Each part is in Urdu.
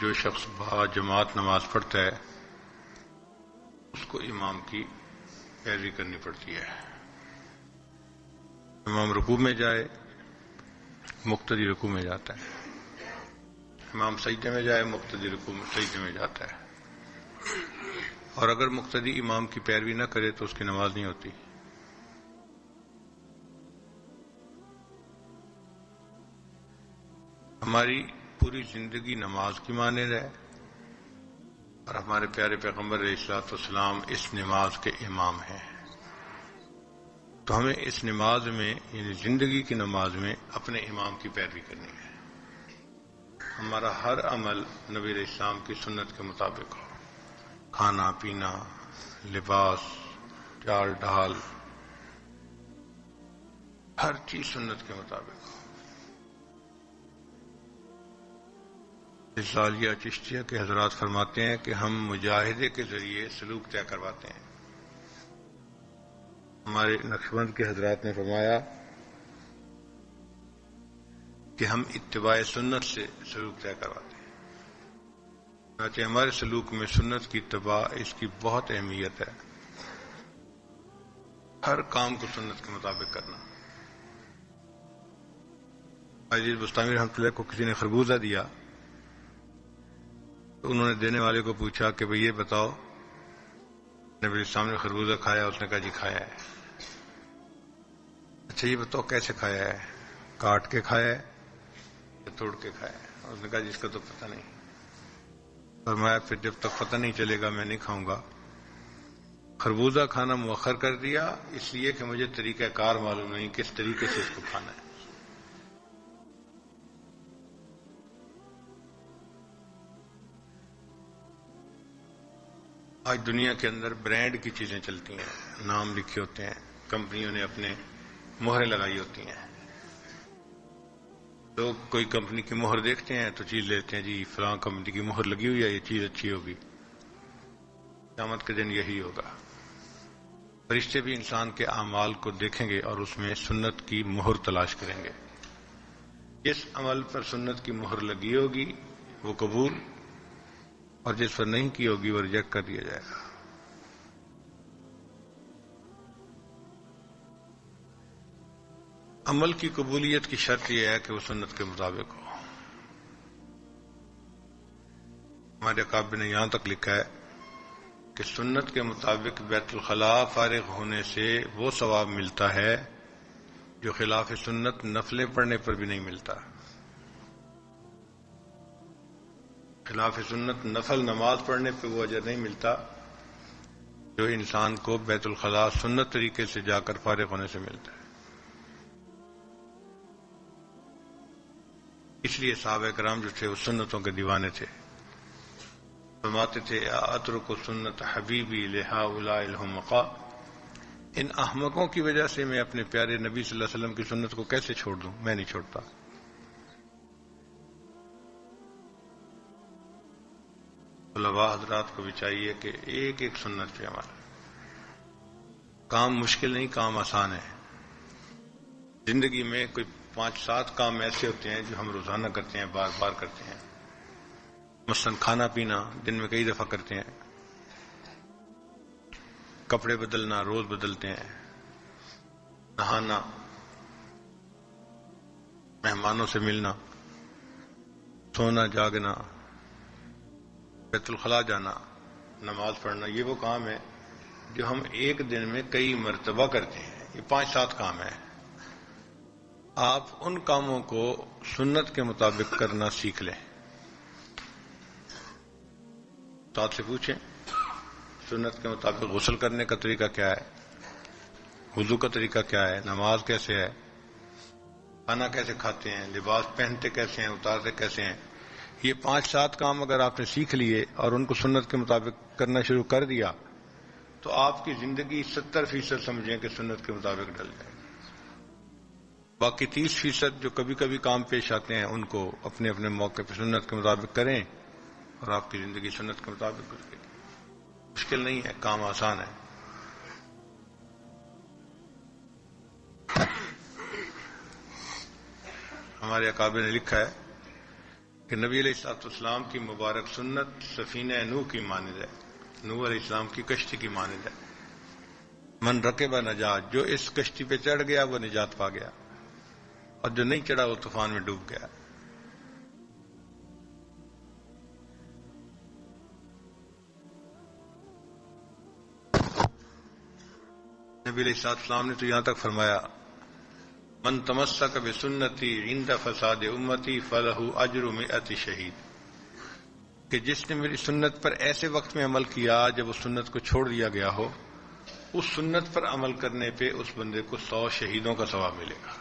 جو شخص با جماعت نماز پڑھتا ہے اس کو امام کی پیروی کرنی پڑتی ہے. امام رکوع میں جائے مقتدی رکوع میں جاتا ہے، امام سجدے میں جائے مقتدی رکوع میں سجدے میں جاتا ہے، اور اگر مقتدی امام کی پیروی نہ کرے تو اس کی نماز نہیں ہوتی. ہماری پوری زندگی نماز کی مانند ہے اور ہمارے پیارے پیغمبر علیہ الصلوۃ والسلام اس نماز کے امام ہیں. تو ہمیں اس نماز میں یعنی زندگی کی نماز میں اپنے امام کی پیروی کرنی ہے. ہمارا ہر عمل نبی علیہ السلام کی سنت کے مطابق ہو، کھانا پینا، لباس، چال ڈھال، ہر چیز سنت کے مطابق ہو. رسالیہ چشتیہ کے حضرات فرماتے ہیں کہ ہم مجاہدے کے ذریعے سلوک طے کرواتے ہیں. ہمارے نقشبند کے حضرات نے فرمایا کہ ہم اتباع سنت سے سلوک طے کرواتے ہیں. چنانچہ ہمارے سلوک میں سنت کی اتباع اس کی بہت اہمیت ہے. ہر کام کو سنت کے مطابق کرنا. عزیز بستامی رحمۃ اللہ کو کسی نے خربوزہ دیا تو انہوں نے دینے والے کو پوچھا کہ بھئی یہ بتاؤ نبی السلام نے خربوزہ کھایا؟ اس نے کہا جی کھایا ہے. اچھا یہ بتاؤ کیسے کھایا ہے، کاٹ کے کھایا ہے یا توڑ کے کھایا ہے؟ اس نے کہا جس کا تو پتہ نہیں. فرمایا پھر جب تک پتہ نہیں چلے گا میں نہیں کھاؤں گا. خربوزہ کھانا مؤخر کر دیا اس لیے کہ مجھے طریقہ کار معلوم نہیں کس طریقے سے اس کو کھانا ہے. آج دنیا کے اندر برانڈ کی چیزیں چلتی ہیں، نام لکھے ہوتے ہیں، کمپنیوں نے اپنے مہریں لگائی ہوتی ہیں. لوگ کوئی کمپنی کی مہر دیکھتے ہیں تو چیز لیتے ہیں، جی فلاں کمپنی کی مہر لگی ہوئی ہے یہ چیز اچھی ہوگی. قیامت کے دن یہی ہوگا. فرشتے بھی انسان کے اعمال کو دیکھیں گے اور اس میں سنت کی مہر تلاش کریں گے. جس عمل پر سنت کی مہر لگی ہوگی وہ قبول، اور جس پر نہیں کی ہوگی وہ ریجیکٹ کر دیا جائے گا. عمل کی قبولیت کی شرط یہ ہے کہ وہ سنت کے مطابق ہو. ہمارے اکابر نے یہاں تک لکھا ہے کہ سنت کے مطابق بیت الخلاء فارغ ہونے سے وہ ثواب ملتا ہے جو خلاف سنت نفلیں پڑھنے پر بھی نہیں ملتا. خلاف سنت نفل نماز پڑھنے پہ وہ اجر نہیں ملتا جو انسان کو بیت الخلاء سنت طریقے سے جا کر فارغ ہونے سے ملتا ہے. اس لیے صحابہ کرام جو تھے وہ سنتوں کے دیوانے تھے. فرماتے تھے اترک سنت حبیبی لہؤلاء الحمقاء، ان احمقوں کی وجہ سے میں اپنے پیارے نبی صلی اللہ علیہ وسلم کی سنت کو کیسے چھوڑ دوں؟ میں نہیں چھوڑتا. طلباء حضرات کو بھی چاہیے کہ ایک ایک سنت پہ عمل. کام مشکل نہیں، کام آسان ہے. زندگی میں کوئی 5-7 کام ایسے ہوتے ہیں جو ہم روزانہ کرتے ہیں، بار بار کرتے ہیں. مثلا کھانا پینا دن میں کئی دفعہ کرتے ہیں، کپڑے بدلنا روز بدلتے ہیں، نہانا، مہمانوں سے ملنا، سونا جاگنا، بیت الخلاء جانا، نماز پڑھنا، یہ وہ کام ہے جو ہم ایک دن میں کئی مرتبہ کرتے ہیں. یہ 5-7 کام ہیں. آپ ان کاموں کو سنت کے مطابق کرنا سیکھ لیں. استاد سے پوچھیں سنت کے مطابق غسل کرنے کا طریقہ کیا ہے، وضو کا طریقہ کیا ہے، نماز کیسے ہے، کھانا کیسے کھاتے ہیں، لباس پہنتے کیسے ہیں، اتارتے کیسے ہیں. یہ 5-7 کام اگر آپ نے سیکھ لیے اور ان کو سنت کے مطابق کرنا شروع کر دیا تو آپ کی زندگی 70% سمجھیں کہ سنت کے مطابق ڈل جائے. باقی 30% جو کبھی کبھی کام پیش آتے ہیں ان کو اپنے اپنے موقع پہ سنت کے مطابق کریں اور آپ کی زندگی سنت کے مطابق گزرے. مشکل نہیں ہے، کام آسان ہے. ہمارے اکابر نے لکھا ہے کہ نبی علیہ الصلوۃ والسلام کی مبارک سنت سفینہ نوح کی مانند ہے، نوح علیہ السلام کی کشتی کی مانند ہے۔ من رکب نجات، جو اس کشتی پہ چڑھ گیا وہ نجات پا گیا، اور جو نہیں چڑھا وہ طوفان میں ڈوب گیا۔ نبی علیہ السلام نے تو یہاں تک فرمایا من تمسک بسنتی عند فساد امتی فلہ اجر 100 شہید، کہ جس نے میری سنت پر ایسے وقت میں عمل کیا جب اس سنت کو چھوڑ دیا گیا ہو، اس سنت پر عمل کرنے پہ اس بندے کو 100 شہیدوں کا ثواب ملے گا۔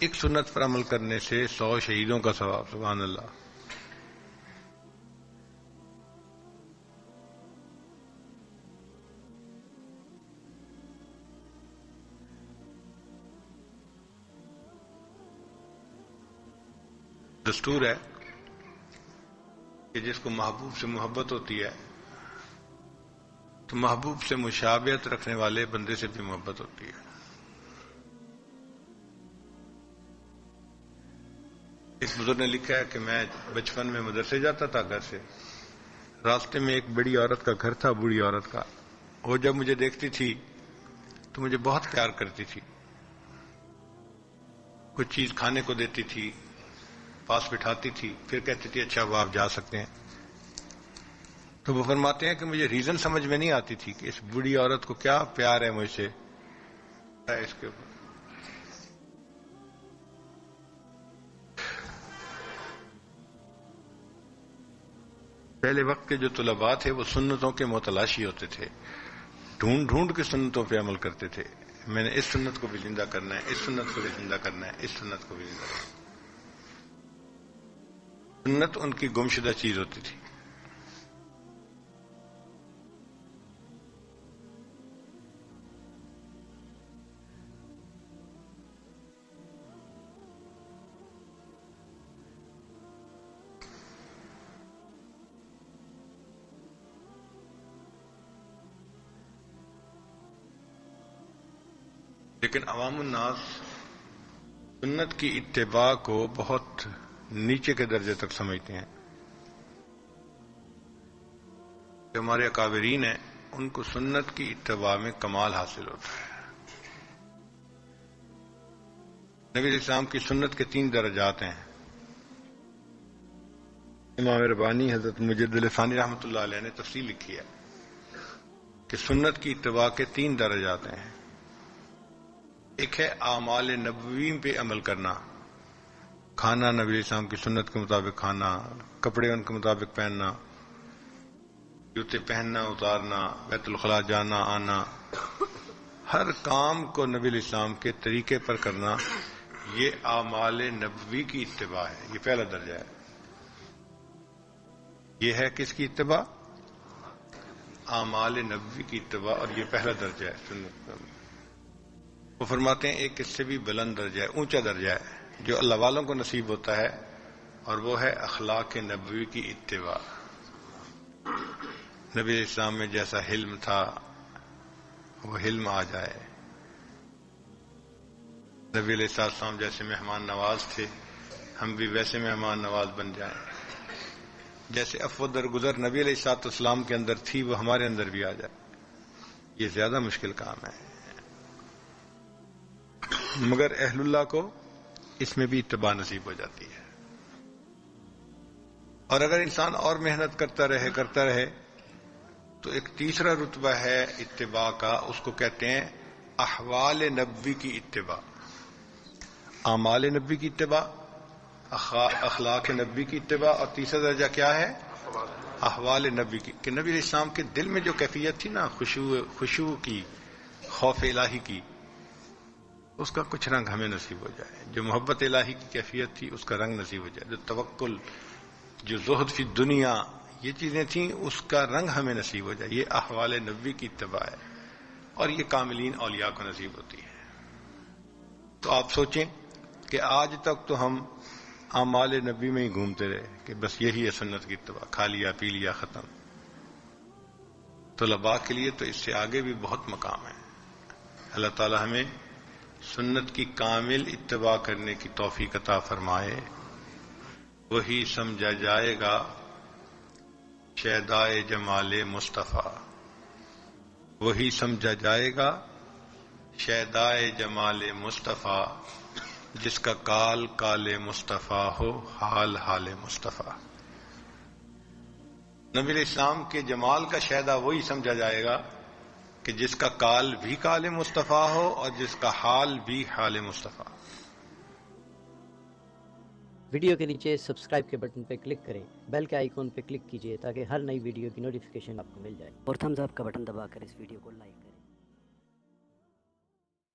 ایک سنت پر عمل کرنے سے 100 شہیدوں کا ثواب، سبحان اللہ۔ دستور ہے کہ جس کو محبوب سے محبت ہوتی ہے تو محبوب سے مشابہت رکھنے والے بندے سے بھی محبت ہوتی ہے۔ ایک بزرگ نے لکھا ہے کہ میں بچپن میں مدرسے جاتا تھا گھر سے، راستے میں ایک بڑی عورت کا گھر تھا، بوڑھی عورت کا۔ وہ جب مجھے دیکھتی تھی تو مجھے بہت پیار کرتی تھی، کچھ چیز کھانے کو دیتی تھی، پاس بٹھاتی تھی، پھر کہتی تھی اچھا وہ آپ جا سکتے ہیں۔ تو وہ فرماتے ہیں کہ مجھے ریزن سمجھ میں نہیں آتی تھی کہ اس بوڑھی عورت کو کیا پیار ہے مجھ سے اس کے اوپر۔ پہلے وقت کے جو طلباء تھے وہ سنتوں کے متلاشی ہوتے تھے، ڈھونڈ ڈھونڈ کے سنتوں پہ عمل کرتے تھے۔ میں نے اس سنت کو بھی زندہ کرنا ہے، اس سنت کو بھی زندہ کرنا ہے، اس سنت کو بھی زندہ کرنا ہے۔ سنت ان کی گمشدہ چیز ہوتی تھی۔ لیکن عوام الناس سنت کی اتباع کو بہت نیچے کے درجے تک سمجھتے ہیں۔ جو ہمارے اکابرین ہیں ان کو سنت کی اتباع میں کمال حاصل ہوتا ہے۔ نبی علیہ السلام کی سنت کے 3 درجات ہیں۔ امام ربانی حضرت مجد الفانی رحمۃ اللہ علیہ نے تفصیل لکھی ہے کہ سنت کی اتباع کے 3 درجات ہیں۔ ایک ہے اعمال نبوی پہ عمل کرنا، کھانا نبی علیہ السلام کی سنت کے مطابق کھانا، کپڑے ان کے مطابق پہننا، جوتے پہننا اتارنا، بیت الخلاء جانا آنا، ہر کام کو نبی علیہ السلام کے طریقے پر کرنا، یہ اعمال نبوی کی اتباع ہے۔ یہ پہلا درجہ ہے۔ یہ ہے کس کی اتباع؟ اعمال نبوی کی اتباع، اور یہ پہلا درجہ ہے سنت کا۔ وہ فرماتے ہیں ایک اس سے بھی بلند درجہ ہے، اونچا درجہ ہے جو اللہ والوں کو نصیب ہوتا ہے، اور وہ ہے اخلاق نبوی کی اتباع۔ نبی علیہ السلام میں جیسا حلم تھا وہ حلم آ جائے، نبی علیہ السلام جیسے مہمان نواز تھے ہم بھی ویسے مہمان نواز بن جائیں، جیسے عفو درگزر نبی علیہ السلام کے اندر تھی وہ ہمارے اندر بھی آ جائے۔ یہ زیادہ مشکل کام ہے، مگر اہل اللہ کو اس میں بھی اتباع نصیب ہو جاتی ہے۔ اور اگر انسان اور محنت کرتا رہے تو ایک تیسرا رتبہ ہے اتباع کا، اس کو کہتے ہیں احوال نبوی کی اتباع۔ اعمال نبوی کی اتباع، اخلاق نبوی کی اتباع، اور تیسرا درجہ کیا ہے؟ احوال نبوی کی، کہ نبی علیہ السلام کے دل میں جو کیفیت تھی نا خشوع کی، خوف الہی کی، اس کا کچھ رنگ ہمیں نصیب ہو جائے۔ جو محبت الہی کی کیفیت تھی اس کا رنگ نصیب ہو جائے، جو توکل، جو زہد فی دنیا، یہ چیزیں تھیں اس کا رنگ ہمیں نصیب ہو جائے۔ یہ احوال نبوی کی اتباع ہے، اور یہ کاملین اولیاء کو نصیب ہوتی ہے۔ تو آپ سوچیں کہ آج تک تو ہم اعمال نبی میں ہی گھومتے رہے کہ بس یہی ہے سنت کی اتباع، کھا لیا پی لیا ختم۔ طلباء کے لیے تو اس سے آگے بھی بہت مقام ہے۔ اللہ تعالی ہمیں سنت کی کامل اتباع کرنے کی توفیق عطا فرمائے۔ وہی سمجھا جائے گا شیدائے جمال مصطفیٰ، وہی سمجھا جائے گا شیدائے جمال مصطفیٰ، جس کا کال کال مصطفیٰ ہو، حال حال مصطفیٰ۔ نبی علیہ السلام کے جمال کا شیدا وہی سمجھا جائے گا کہ جس کا کال بھی کال مصطفیٰ ہو اور جس کا حال بھی حال مصطفیٰ۔ ویڈیو کے نیچے سبسکرائب کے بٹن پہ کلک کریں، بیل کے آئیکن پہ کلک کیجئے تاکہ ہر نئی ویڈیو کی نوٹیفیکیشن آپ کو مل جائے، اور تھمز اپ کا بٹن دبا کر اس ویڈیو کو لائک کریں۔